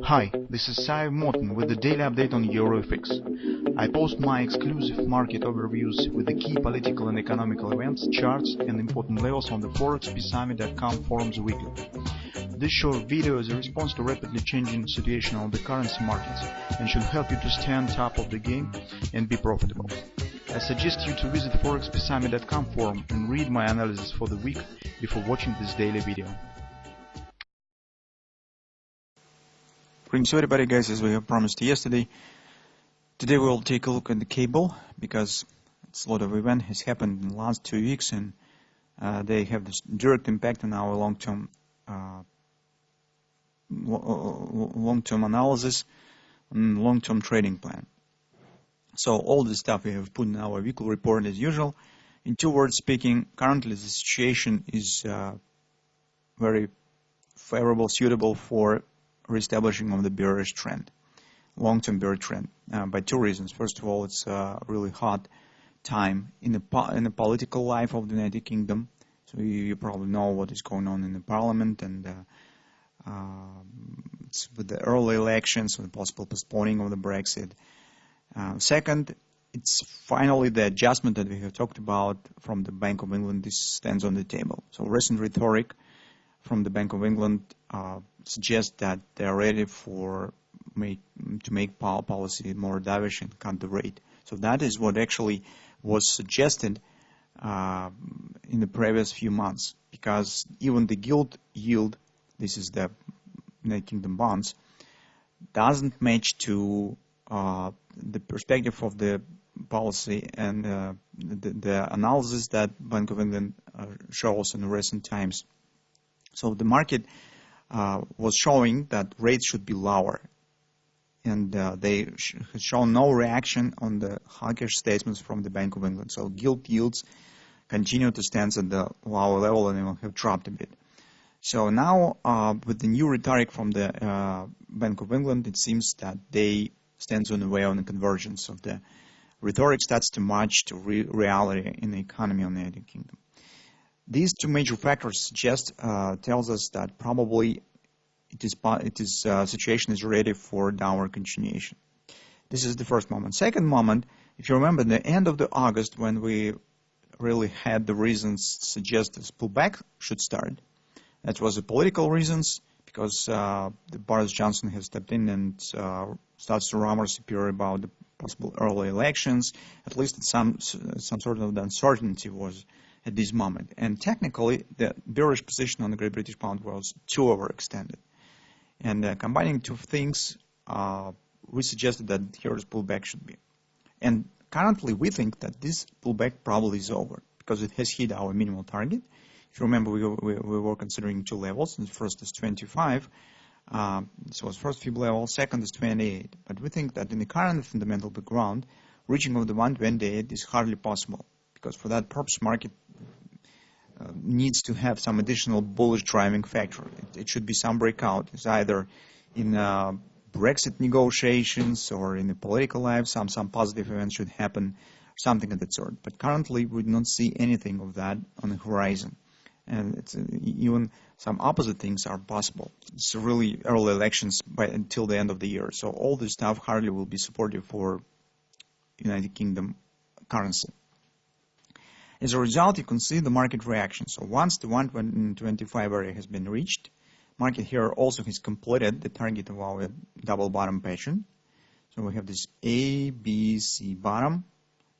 Hi, this is Sive Morten with the daily update on EuroFX. I post my exclusive market overviews with the key political and economical events, charts and important levels on the ForexPeaceArmy.com forums weekly. This short video is a response to rapidly changing situation on the currency markets and should help you to stay on top of the game and be profitable. I suggest you to visit ForexPeaceArmy.com forum and read my analysis for the week before watching this daily video. Greetings to everybody, guys. As we have promised yesterday, today we'll take a look at the cable because it's a lot of event has happened in the last 2 weeks, and they have this direct impact on our long-term analysis and long-term trading plan. So all this stuff we have put in our weekly report as usual. In 2 words speaking, currently the situation is very favorable, suitable for reestablishing of the bearish trend, long-term bearish trend, by 2 reasons. First of all, it's a really hot time in the political life of the United Kingdom. So you probably know what is going on in the parliament, and it's with the early elections and the possible postponing of the Brexit. Second, it's finally the adjustment that we have talked about from the Bank of England. This stands on the table. So recent rhetoric from the Bank of England suggests that they are ready to make policy more dovish and cut the rate. So that is what actually was suggested in the previous few months, because even the gilt yield, this is the United Kingdom bonds, doesn't match to the perspective of the policy and the analysis that Bank of England shows in recent times. So the market was showing that rates should be lower, and they have shown no reaction on the hawkish statements from the Bank of England. So gilt yields continue to stand at the lower level and even have dropped a bit. So now with the new rhetoric from the Bank of England, it seems that they stand on the way on the convergence of the rhetoric starts to match to reality in the economy of the United Kingdom. These 2 major factors suggest tells us that probably situation is ready for downward continuation. This is the first moment. Second moment, if you remember, the end of the August, when we really had the reasons suggest this pullback should start. That was the political reasons, because the Boris Johnson has stepped in and starts to rumors appear about the possible early elections. At least some sort of uncertainty was at this moment. And technically, the bearish position on the Great British Pound was too overextended. And combining 2 things, we suggested that here this pullback should be. And currently, we think that this pullback probably is over, because it has hit our minimal target. If you remember, we were considering 2 levels. The first is 25. So it's first fib level. Second is 28. But we think that in the current fundamental background, reaching of the 128 is hardly possible, because for that purpose, market needs to have some additional bullish driving factor. It should be some breakout. It's either in Brexit negotiations or in the political life, some positive events should happen, something of that sort. But currently, we do not see anything of that on the horizon. And it's, even some opposite things are possible. It's really early elections until the end of the year. So all this stuff hardly will be supportive for United Kingdom currency. As a result, you can see the market reaction. So once the 125 area has been reached, market here also has completed the target of our double bottom pattern. So we have this A, B, C bottom,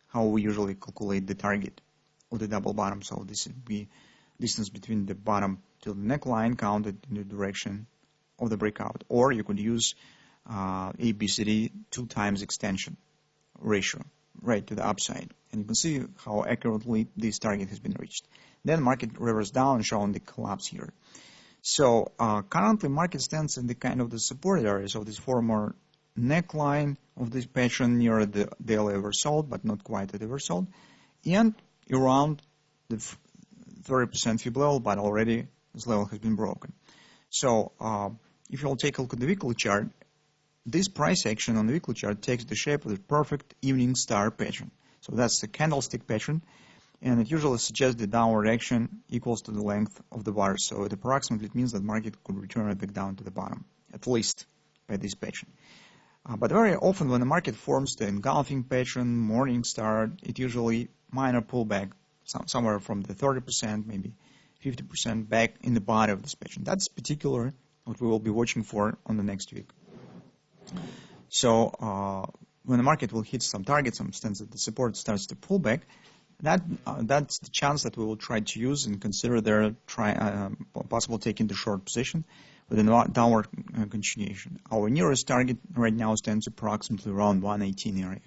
how we usually calculate the target of the double bottom. So this would be distance between the bottom to the neckline counted in the direction of the breakout. Or you could use ABCD 2 times extension ratio, right to the upside. And you can see how accurately this target has been reached. Then market reversed down, showing the collapse here. So currently market stands in the kind of the support areas of this former neckline of this pattern near the daily oversold, but not quite at oversold, and around the 30% fib level, but already this level has been broken. So if you'll take a look at the weekly chart, this price action on the weekly chart takes the shape of the perfect evening star pattern. So that's the candlestick pattern, and it usually suggests the downward action equals to the length of the bar. So it approximately means that market could return it back down to the bottom, at least by this pattern. But very often when the market forms the engulfing pattern, morning star, it usually minor pullback, somewhere from the 30%, maybe 50% back in the body of this pattern. That's particular what we will be watching for on the next week. So when the market will hit some target, some stance that the support starts to pull back, that's the chance that we will try to use and consider there possible taking the short position with a downward continuation. Our nearest target right now stands approximately around 118 area.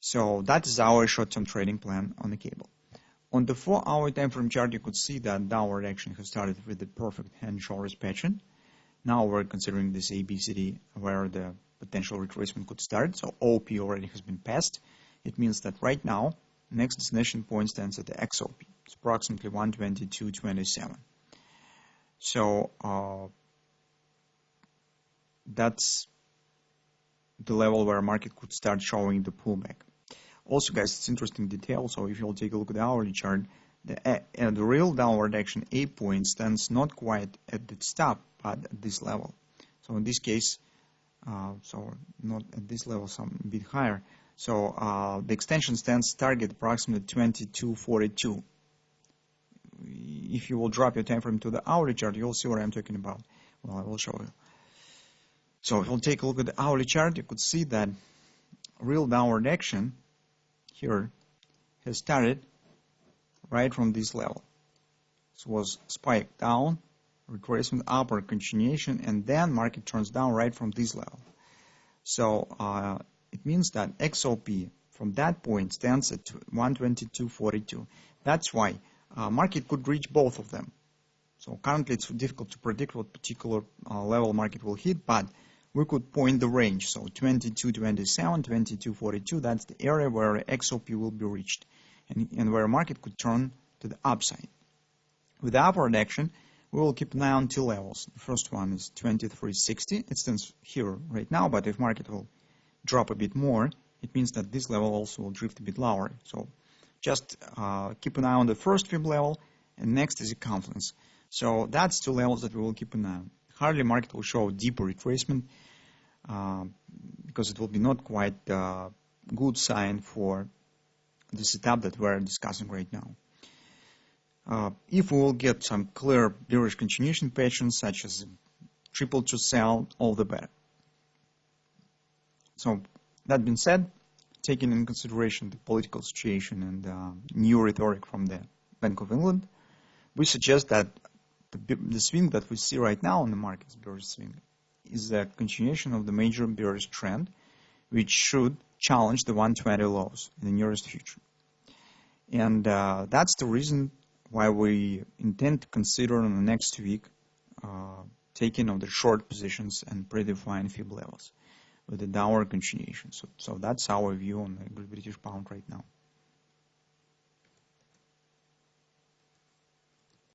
So that is our short-term trading plan on the cable. On the 4-hour time frame chart, you could see that downward action has started with the perfect hand and shoulders pattern. Now we're considering this ABCD where the potential retracement could start. So OP already has been passed. It means that right now, next destination point stands at the XOP. It's approximately 122.27. So that's the level where market could start showing the pullback. Also, guys, it's interesting detail. So if you'll take a look at the hourly chart, the real downward action A point stands not quite at the top, but at this level. So in this case, so not at this level, some bit higher. So the extension stands target approximately 22.42. If you will drop your time frame to the hourly chart, you'll see what I'm talking about. Well, I will show you. So if we'll take a look at the hourly chart, you could see that real downward action here has started right from this level. This was spike down, retracement upward continuation, and then market turns down right from this level. So it means that XOP from that point stands at 122.42. That's why market could reach both of them. So currently it's difficult to predict what particular level market will hit, but we could point the range. So 22.27, 22.42, that's the area where XOP will be reached and where market could turn to the upside. With the upward action, we will keep an eye on two levels. The first one is 23.60. It stands here right now, but if market will drop a bit more, it means that this level also will drift a bit lower. So just keep an eye on the first fib level, and next is a confluence. So that's two levels that we will keep an eye on. Hardly market will show deeper retracement because it will be not quite a good sign for the setup that we're discussing right now. If we will get some clear bearish continuation patterns such as triple to sell, all the better. So that being said, taking in consideration the political situation and new rhetoric from the Bank of England, we suggest that the swing that we see right now in the markets, bearish swing, is a continuation of the major bearish trend, which should challenge the 120 lows in the nearest future. And that's the reason why we intend to consider in the next week taking of the short positions and predefined fib levels with the downward continuation. So that's our view on the British pound right now.